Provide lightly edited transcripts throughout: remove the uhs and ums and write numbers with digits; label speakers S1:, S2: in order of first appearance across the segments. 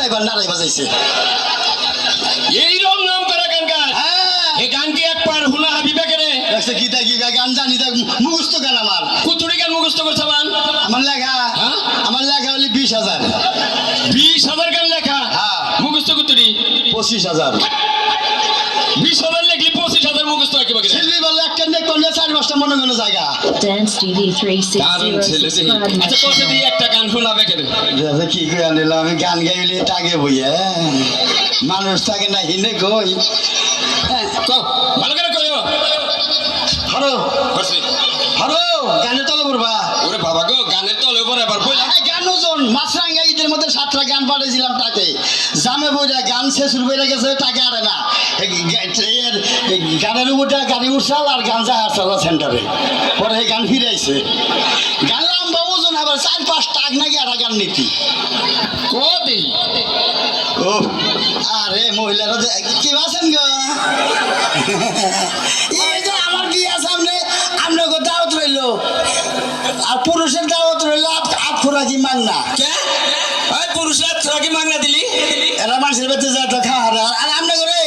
S1: driver নারাই বাজাইছে
S2: এইরকম নাম করা গান গায় এই গান কি একবার হুনা হাবিবা করে
S1: দেখছে কি তা কি গান জানি দেখ মুখস্থ গান আমার
S2: কুতুরি গান মুখস্থ করছে বান
S1: আমার লেখা আমার লেখা হলি 20,000
S2: 20,000 গান লেখা মুখস্থ কুতুরি
S1: 25,000
S2: 20,000 লেখলি 25,000 মুখস্থ একেবারে
S1: শিল্পী বলে একটা নেক কোনে 4-5টা মনে মনে জায়গা
S3: Dance TV 360 subscribe
S2: আচ্ছা কত দিয়ে একটা গান শোনাবে কেন
S1: কি কই আনিল আমি গান গাইলে টাগে বইয়া মানুষ থাকে না হিনে কই
S2: কও ভালো করে কইও
S1: হরো
S2: করছি
S1: হরো গানে তলে পড়বা
S2: ওরে বাবা গো গানের তলে পরে আবার বইলা
S1: গান ওজন মাছরাঙ্গা ঈদের মধ্যে 7টা গান পাঠিয়েছিলাম তাকে জামে বইরা গান শেষ হয়ে গেছে টাকা আরে না গানের উপরটা গাড়ি উঠছাল আর গান যা আসল সেন্টারে পরে গান ফিরে আইছে গান লম্বা ওজন আবার 4-5 টাক নাকি আর গান নীতি
S2: কদি
S1: ও আরে মহিলারা কি আছেন গো এই যে আমার বিয়া সামনে আমরা গো দাওয়াত রইলো আর পুরুষের দাওয়াত রইলো আফুরা কি মাংনা
S2: কে ওই পুরুষরা তোরা কি মাগনা দিলি
S1: এরা মানুষের বাড়িতে যা তো খাওয়া আর আমরা করে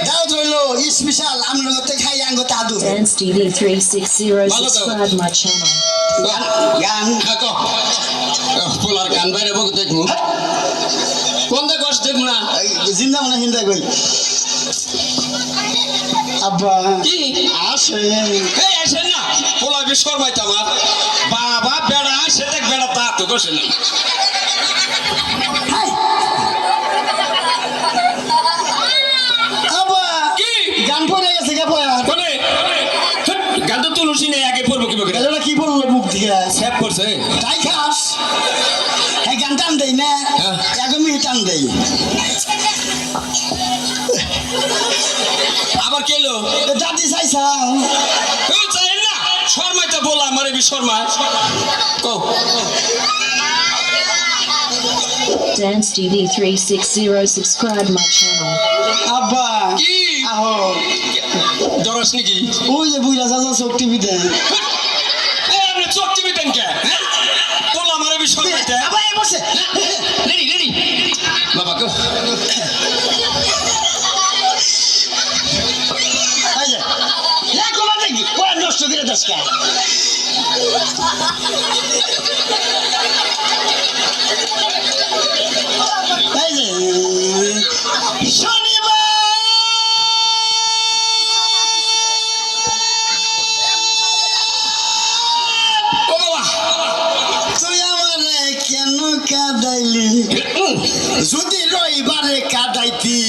S1: দাওয়াত রইলো স্পেশাল আমরা করতে খাই আঙ্গ তাদু
S3: Dance TV 360 subscribe my channel
S1: গান
S2: থাকো পোলার গান বাইরে বক দেখমু কোন দে কষ্ট দেখমু না
S1: জিন্দা মানে হিন্দা কই আব্বা
S2: কি
S1: আসে
S2: এই আসেন না পোলা বিশ্বর মাইতা আমার বাবা বেড়া আসে দেখ বেড়া তা তো করছে না
S1: আব্বা
S2: কি
S1: গান পড়ে গেছে কে পয়া
S2: কোনে গান তো তুলসী নেই আগে পড়বো কি বকে
S1: এটা কি বললো মুখ থেকে
S2: সেভ করছে
S1: তাই খাস হ্যাঁ গান টান দেই না একদমই টান দেই
S2: আবার কেলো
S1: দাদি চাইছাও
S2: ও চাই না শর্মাইতে বলা আমারে B Sharma co
S3: Dance TV 360 subscribe my channel
S1: আব্বা
S2: কি
S1: আহো
S2: দরস নাকি
S1: ওই যে বুইরা চাচা চোখ টিভি দেয়
S2: এই আপনি চোখ টিভি দেন কে বলা আমারে বি শর্মাইতে
S1: আব্বা এই বসে
S2: রেডি রেডি বাবা কো
S1: এই যে এক কমা দেখি কোন নষ্ট করে দশকা এই যে শনিবার
S2: ও বাবা
S1: তুই আমারে কেন কাঁদাইলি যদি রবিবারে কাঁদাইতি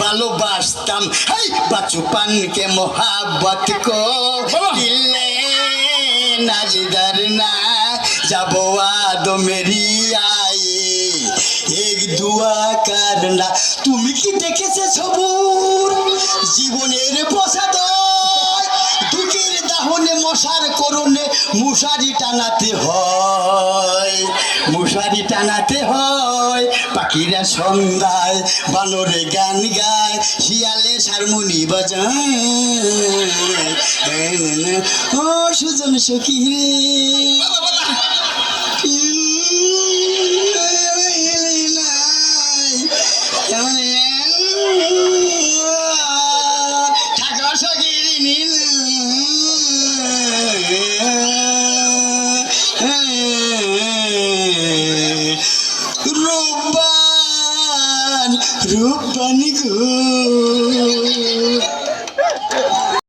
S1: ভালোবাসতাম এই বাচুপানকে মোহাব্বত কো দিলে নাজিদার না যাবো আদো মেরি আয়ে এক দুয়া কারনা তুমি কি দেখেছে সবুর জীবনের প্রসাদ দুঃখের দাহনে মশার করণে মশারি টানাতে হয় মশারি টানাতে হয় পাখিরা সন্ধ্যায় বানরে গান গায় শিয়ালে হারমোনি বাজায় ও সুজন সখী রে ঠাকুর সখী নীল রূপবান রূপবান গো